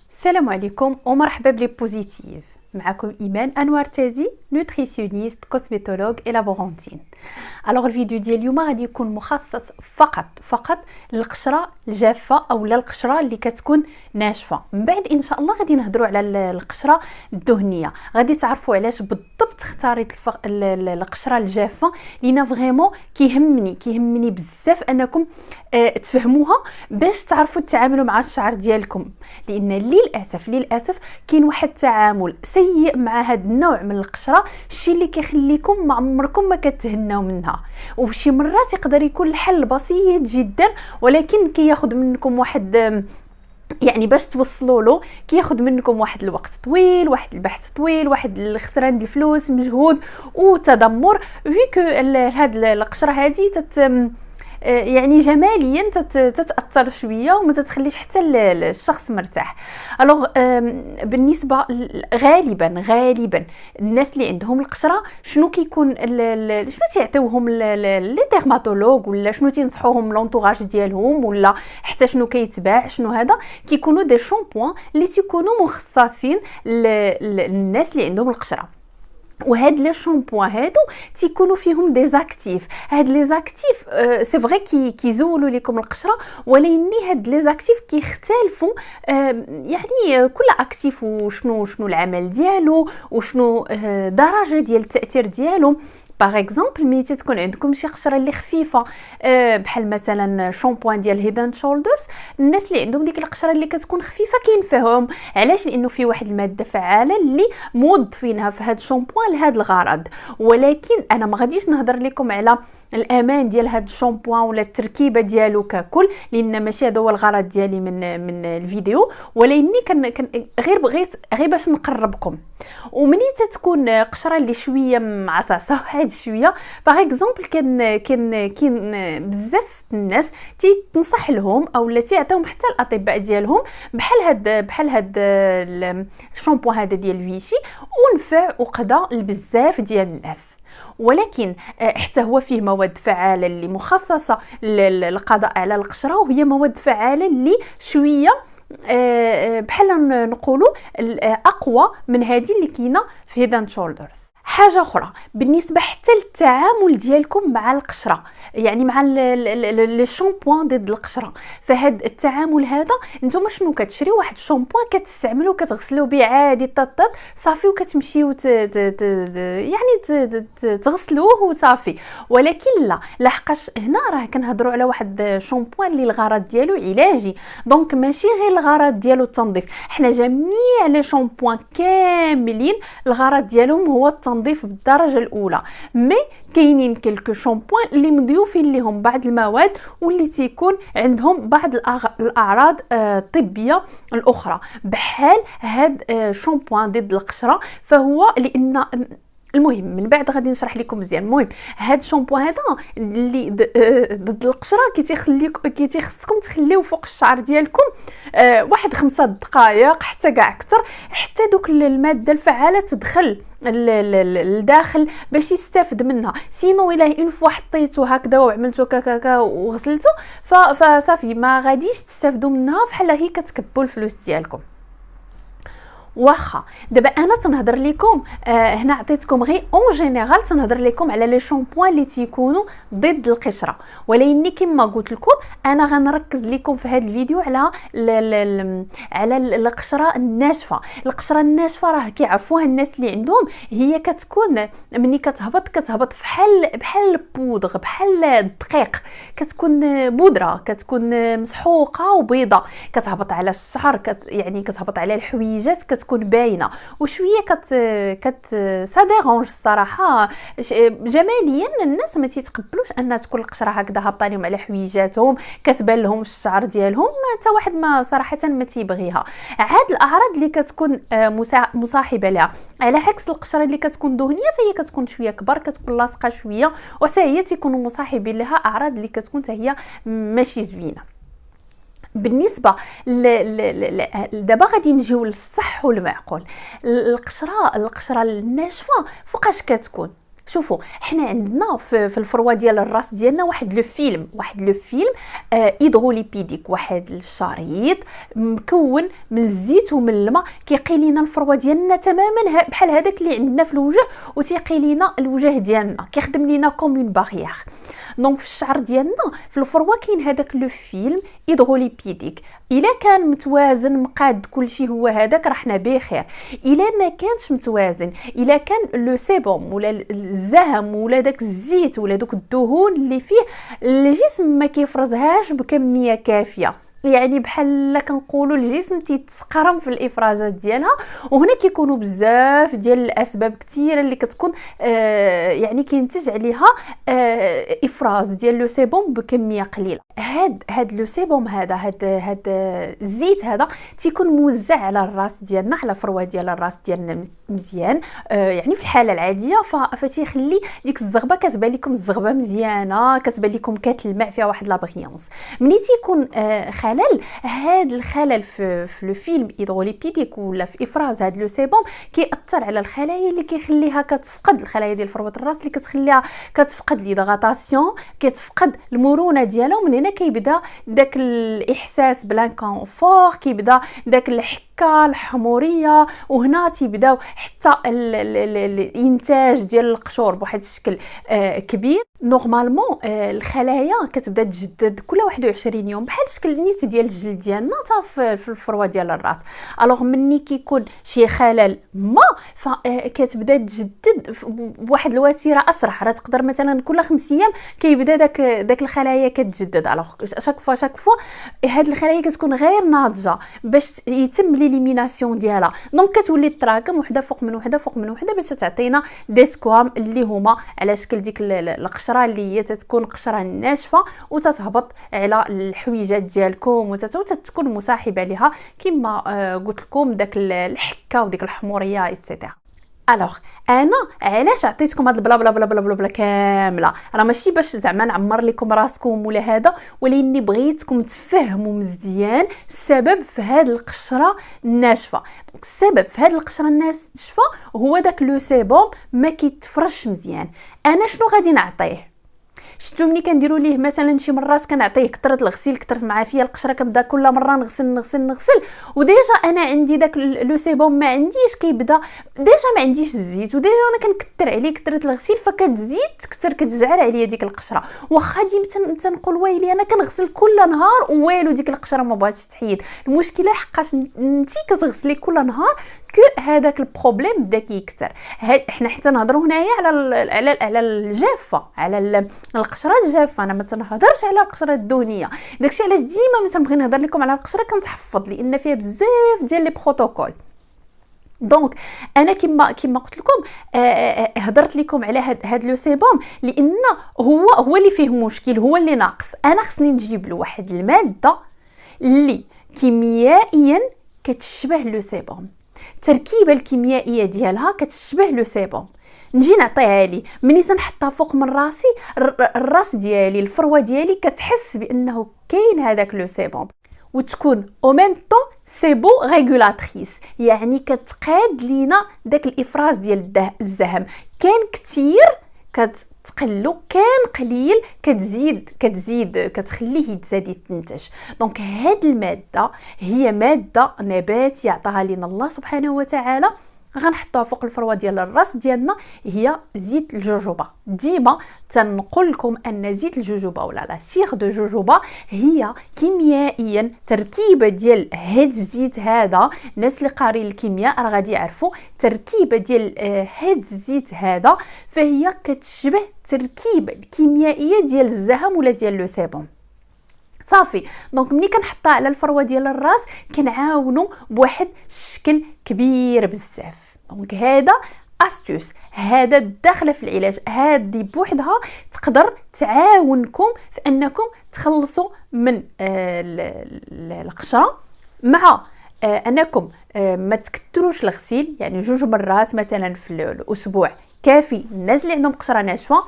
السلام عليكم ومرحبا بلي بوزيتيف. معكم ايمان انوار تازي، نوتريسيونيست كوسميتولوج اي لابورانتين. الوغ الفيديو ديال اليوم غادي يكون مخصص فقط للقشره الجافه او القشره اللي كتكون ناشفه. من بعد ان شاء الله غادي نهضروا على القشره الدهنيه، غادي تعرفوا علاش بالضبط اختاريت القشره الجافه، لينا فريمون كيهمني بزاف انكم تفهموها باش تعرفوا تتعاملوا مع الشعر ديالكم، لان للاسف كاين واحد التعامل سيء مع هذا النوع من القشره، الشيء اللي كيخليكم ما عمركم ما كتهناو منها. وشي مرات يقدر يكون الحل بسيط جدا، ولكن كياخذ منكم واحد يعني باش توصلوا له كياخذ منكم واحد الوقت طويل، واحد البحث طويل، واحد الخسران ديال الفلوس، مجهود وتدمر. فيكو هاد القشره هذه يعني جماليا تتاثر شويه وما تتخليش حتى الشخص مرتاح. الوغ بالنسبه غالبا الناس اللي عندهم القشره شنو كيكون شنو تيعطيوهم لي ديرماتولوج، ولا شنو تينصحوهم لونطوراج ديالهم، ولا حتى شنو كيتباع، شنو هذا كيكونوا دي شامبوان اللي تيكونوا مخصصين للناس اللي عندهم القشره. وهاد لي شامبوان هادو تيكونوا فيهم دي زاكتيف. هاد لي زاكتيف سي فري كيزولوا لكم القشره، ولكن هاد لي زاكتيف كيختلفوا يعني كل اكتيف وشنو العمل ديالو وشنو درجه ديال التاثير ديالو. باغ اكزومبل ملي تكون عندكم شي قشره اللي خفيفه بحال مثلا شامبوان ديال هيد اند شولدرز، الناس اللي عندهم ديك القشره اللي كتكون خفيفه كينفعهم. علاش؟ لانه في واحد الماده فعاله اللي موظفينها في هذا الشامبوان لهذا الغرض. ولكن انا ما غاديش نهضر لكم على الامان ديال هذا الشامبوان ولا التركيبه ديالو ككل، لان ماشي هذا هو الغرض ديالي من الفيديو، ولكني كان غير باش نقربكم. ومني تتكون قشره اللي شويه معصعصه واحد شويه، باغ اكزومبل كاين بزاف الناس تنصح لهم او لا تعطيهم حتى الاطباء ديالهم بحال هاد الشامبوان هذا ديال فيشي، ونفع وقضى لبزاف ديال الناس. ولكن حتى هو فيه مواد فعاله اللي مخصصه للقضاء على القشره، وهي مواد فعاله اللي شويه بحال نقولوا اقوى من هذه اللي كاينه في هيد اند شولدرز. حاجه اخرى بالنسبه حتى للتعامل ديالكم مع القشره، يعني مع لي شامبوان ضد القشره، فهاد التعامل هذا نتوما شنو كتشريو؟ واحد الشامبوان كتستعملوه كتغسلوه به عادي طاط صافي، وكتمشيو يعني تغسلوه وصافي. ولكن لا، لحقاش هنا راه كنهضروا على واحد شامبوان اللي الغرض ديالو علاجي، دونك ماشي غير الغرض ديالو التنظيف. حنا جميع لي شامبوان كاملين الغرض ديالهم هو التنظيف بالدرجه الاولى، مي كاينين كلكو شامبوان اللي مضيوفين لهم بعض المواد واللي تيكون عندهم بعض الاعراض الطبيه الاخرى، بحال هاد شامبوان ضد القشره. فهو لان المهم من بعد غادي نشرح لكم مزيان. المهم هاد الشامبو هذا اللي ضد القشره كيتخصكم تخليوه فوق الشعر ديالكم واحد 5 دقائق حتى كاع اكثر، حتى دوك الماده الفعاله تدخل الداخل باش يستافد منها. سينو الا اون فوا حطيتو هكذا وعملتو كاكا وغسلتو فصافي ما غاديش تستافدوا منها، بحال هي كتكبوا الفلوس ديالكم. واخا دابا انا تنهضر لكم هنا عطيتكم غير اون جينيرال، تنهضر لكم على لي شامبوان اللي تيكونوا ضد القشره. ولكن كما قلت لكم انا غنركز لكم في هذا الفيديو على القشره الناشفه. القشره الناشفه راه كيعرفوها الناس اللي عندهم، هي كتكون ملي كتهبط بحال البودغ، بحال الدقيق، كتكون بودره، كتكون مسحوقه وبيضه، كتهبط على الشعر، يعني كتهبط على الحويجات، كتكون باينه وشويه سا ديرونج الصراحه. جماليا الناس ما تيتقبلوش ان تكون القشره هكذا هابطه لهم على حويجاتهم، كتبان لهم في الشعر ديالهم، حتى واحد ما صراحه ما تيبغيها. عاد الاعراض اللي كتكون مصاحبه لها على عكس القشره اللي كتكون دهنيه، فهي كتكون شويه كبر، كتكون لاصقه شويه، وحتى هي تيكونوا مصاحبين لها اعراض اللي كتكون حتى هي ماشي زوينه. بالنسبه دابا غادي نجيو للصح والمعقول. القشره الناشفه فوقاش كتكون؟ شوفوا حنا عندنا في الفروه ديال الراس ديالنا واحد لو فيلم هيدروليبيديك، واحد الشريط مكون من الزيت ومن الماء كيقي لينا الفروه ديالنا تماما بحال هذاك اللي عندنا في الوجه، وتيقي لينا الوجه ديالنا، كيخدم لينا كوم اون باغيير. دونك في الشعر ديالنا في الفروه كاين هذاك لو فيلم هيدروليبيديك، الا كان متوازن مقاد كلشي هو هذاك راحنا بخير. الا ما كانش متوازن، الا كان لو سيبوم ولا الزهم ولا داك الزيت ولا دوك الدهون اللي فيه الجسم ما كيفرزهاش بكميه كافيه، يعني بحال كنقولوا الجسم تيتسقرم في الافرازات ديالها، وهنا كيكونوا بزاف ديال الاسباب كثيره اللي كتكون يعني كينتج عليها افراز ديال لو سيبوم بكميه قليله. هاد لو سيبوم هاد الزيت هذا تيكون موزع على الراس ديالنا، على فروه ديال الراس ديالنا مزيان، يعني في الحاله العاديه فتيخلي ديك الزغبه كتبان لكم الزغبه مزيانه، كتبان لكم كتلمع فيها واحد لابغيونس. ملي تيكون خلل، هاد الخلل في لو فيلم هيدروليبيديك ولا في افراز هاد لو سيبوم كيأثر على الخلايا اللي كيخليها كتفقد، الخلايا ديال فروه الراس اللي كتخليها كتفقد ليدغاتاسيون، كتفقد المرونه ديالها، ومن هنا كيبدا داك الاحساس بالانكونفور، كيبدا داك الحكه الحموريه، وهنا تيبداو حتى الانتاج ديال القشور بواحد الشكل كبير. نورمالمون الخلايا كتبدا تجدد كل 21 يوم بحال شكل النيت ديال الجلد ديالنا حتى في الفروه ديال الراس. الوغ مني كيكون شي خلل ما فكتبدا تجدد بواحد الوتيره اسرع، راه تقدر مثلا كل 5 ايام كيبدا داك الخلايا كتجدد. الوغ شاك فوا هاد الخلايا كتكون غير ناضجه باش يتم ليليميناسيون ديالها، دونك كتولي تراكم وحده فوق من وحده فوق من وحده باش تعطينا دي سكوام اللي هما على شكل ديك القشره اللي هي تتكون قشره ناشفه وتتهبط على الحويجات ديالكم وتتكون مصاحبه لها كما قلت لكم داك الحكه وديك الحموريه ايتترا. الوغ انا علاش عطيتكم هاد البلا بلا بلا بلا بلا, بلا كامله؟ راه ماشي باش زعما نعمر لكم راسكم ولا هذا، ولكن بغيتكم تفهموا مزيان السبب في هاد القشره الناشفه. السبب في هاد القشره الناشفه هو داك لو سيبوم ما كيتفرش مزيان. انا شنو غادي نعطيه؟ شفتوا ملي كنديروا ليه مثلا شي مرات كنعطيه كثره الغسيل، كثرت معاه فيا القشره، كنبدا كل مره نغسل وديجا انا عندي داك لو سيبوم ما عنديش، كيبدا ديجا ما عنديش الزيت، وديجا انا كنكثر عليه كثره الغسيل فكتزيد تكثر كتجعل عليا ديك القشره. واخا ديما تنقول ويلي انا كنغسل كل نهار والو ديك القشره ما بغاتش تحيد. المشكله حقاش انت كتغسلي كل نهار هذاك البروبليم بدا كيكثر. احنا حتى نهضروا هنايا على الجافه، على القشره الجافه، انا ما تنهضرش على القشره الدهنيه. داكشي علاش ديما ملي تنبغي نهضر لكم على القشره كنتحفظ لان فيها بزاف ديال لي بروتوكول. دونك انا كما قلت لكم هضرت لكم على هاد لو سيبوم لان هو اللي فيه مشكل، هو اللي ناقص. انا خصني نجيب له واحد الماده اللي كيميائيا كتشبه لو سيبوم، التركيبه الكيميائيه ديالها كتشبه لو سيبوم، نجي نعطيها لي ملي تنحطها فوق من راسي، الراس ديالي الفروه ديالي كتحس بانه كاين هذاك لو سيبوم، وتكون او ميم طون سيبو ريغولاتريس، يعني كتقاد لينا داك الافراز ديال الزهم. كان كتير كتقلو، كان قليل كتزيد كتخليه يتزاد يتنتج. دونك هاد الماده هي ماده نباتيه عطاها لنا الله سبحانه وتعالى، غنحطوها فوق الفروه ديال الراس ديالنا، هي زيت الجوجوبا. ديما تنقول لكم ان زيت الجوجوبا ولا لا سيغ دو جوجوبا هي كيميائيا تركيبه ديال هاد الزيت هذا. الناس اللي قارين الكيمياء راه غادي يعرفوا تركيبه ديال هاد الزيت هذا، فهي كتشبه التركيبه الكيميائيه ديال الزهم ولا ديال لو سيبوم. صافي. دونك ملي كنحطها على الفروه ديال الراس كنعاونوا بواحد الشكل كبير بزاف. دونك هذا استوس، هذا داخله في العلاج، هذه بوحدها تقدر تعاونكم في انكم تخلصوا من القشره، مع انكم ما تكثروش الغسيل، يعني 2 مرات مثلا في الاسبوع كافي الناس اللي عندهم قشره ناشفه.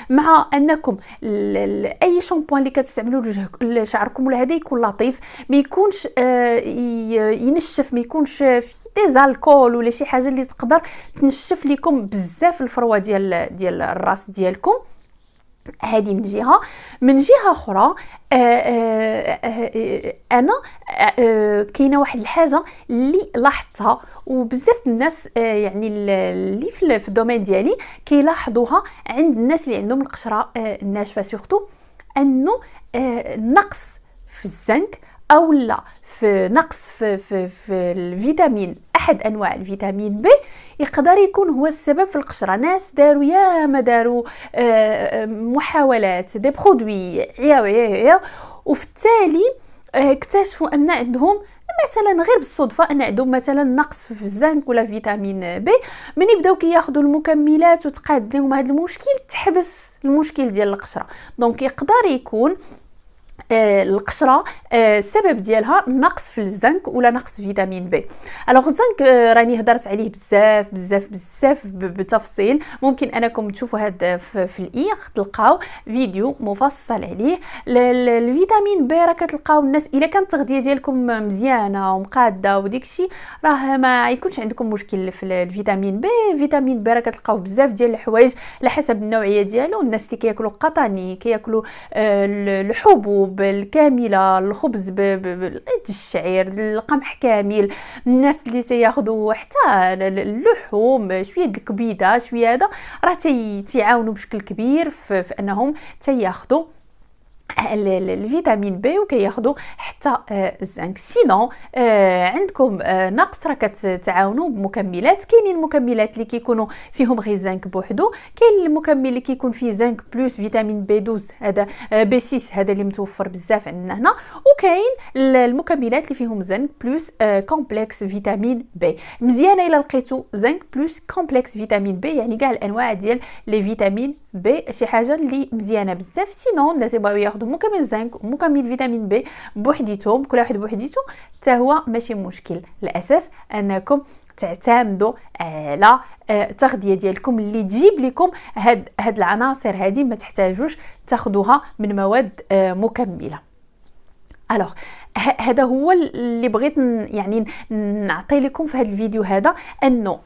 مع انكم اي شامبوان اللي كتستعملوا لشعركم ولا هذا يكون لطيف، ما يكونش ينشف، ما يكونش فيه ديزالكول ولا شي حاجه اللي تقدر تنشف لكم بزاف الفروه ديال الراس ديالكم. هذه من جهه. من جهه اخرى انا كاينه واحد الحاجه اللي لاحظتها وبزاف الناس يعني اللي في الدومين ديالي كيلاحظوها عند الناس اللي عندهم القشره الناشفه، سورتو انه نقص في الزنك او لا في نقص في الفيتامين، احد انواع الفيتامين بي يقدر يكون هو السبب في القشره. ناس داروا محاولات دي برودوي عياو وفي التالي اكتشفوا ان عندهم مثلا غير بالصدفه ان عندهم مثلا نقص في الزنك ولا فيتامين بي. من يبداو كياخذوا المكملات وتقاد لهم هذا المشكل، تحبس المشكل ديال القشره. دونك يقدر يكون القشره السبب ديالها نقص في الزنك ولا نقص فيتامين بي. الوغ الزنك راني هضرت عليه بزاف بتفصيل، ممكن انكم تشوفوا هذا في الايغ تلقاو فيديو مفصل عليه. الفيتامين بي راه كتلقاو الناس الا كانت التغذيه ديالكم مزيانه ومقاده وديكشي راه ما يكونش عندكم مشكل في الفيتامين بي. الفيتامين بي راه كتلقاو بزاف ديال الحوايج على حسب النوعيه ديالو. الناس اللي كياكلوا قطاني، كياكلوا الحبوب الكامله، الخبز بالشعير، القمح كامل، الناس اللي تياخذوا حتى اللحوم، شويه الكبيده، شويه هذا راه تيعاونوا بشكل كبير في انهم تياخذوا الفيتامين بي وكياخذوا حتى الزنك. سينو عندكم نقص راه كتعاونوا بمكملات. كاينين المكملات اللي كيكونوا فيهم غير زنك بوحدو، كاين المكمل اللي كيكون فيه زنك بلس فيتامين بي 12 هذا بي 6 هذا اللي متوفر بزاف عندنا هنا، وكاين المكملات اللي فيهم زنك بلس كومبلكس فيتامين بي. مزيانه الا لقيتو زنك بلس كومبلكس فيتامين بي، يعني كاع الانواع ديال لي فيتامين بي شي حاجه اللي مزيانه بزاف. سينو الناس يبغيو ياخذوا مكمل زنك ومكمل فيتامين بي بوحديتهم، كل واحد بوحديته حتى هو ماشي مشكل. الاساس انكم تعتمدوا على التغذيه ديالكم اللي تجيب لكم هاد العناصر هذه، ما تحتاجوش تاخذوها من مواد مكمله. الوغ هذا هو اللي بغيت يعني نعطي لكم في هذا الفيديو هذا، انه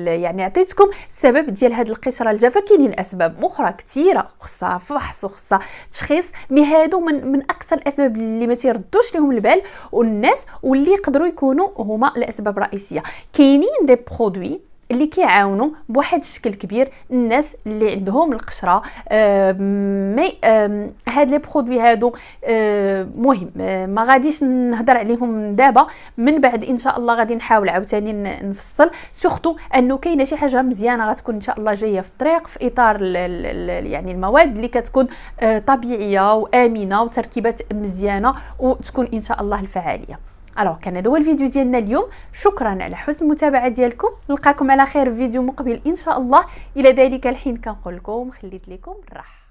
يعني عطيتكم السبب ديال هذه القشره الجافه. كاينين اسباب اخرى كثيره خصها فحص وخصها تشخيص، مي هادو من اكثر الاسباب اللي ما تيردوش لهم البال والناس واللي يقدروا يكونوا هما الاسباب الرئيسيه. كاينين دي برودوي اللي كيعاونوا بواحد الشكل كبير الناس اللي عندهم القشره. هاد لي برودوي هادو مهم ما غاديش نهضر عليهم دابا، من بعد ان شاء الله غادي نحاول عاوتاني نفصل. سورتو انه كاينه شي حاجه مزيانه غتكون ان شاء الله جايه في الطريق في اطار يعني المواد اللي كتكون طبيعيه وامنه وتركيبات مزيانه وتكون ان شاء الله الفعاليه. الو كان هذا هو الفيديو ديالنا اليوم. شكرا على حسن المتابعه ديالكم، نلقاكم على خير في فيديو مقبل ان شاء الله. الى ذلك الحين كنقول لكم خليت لكم الراحه.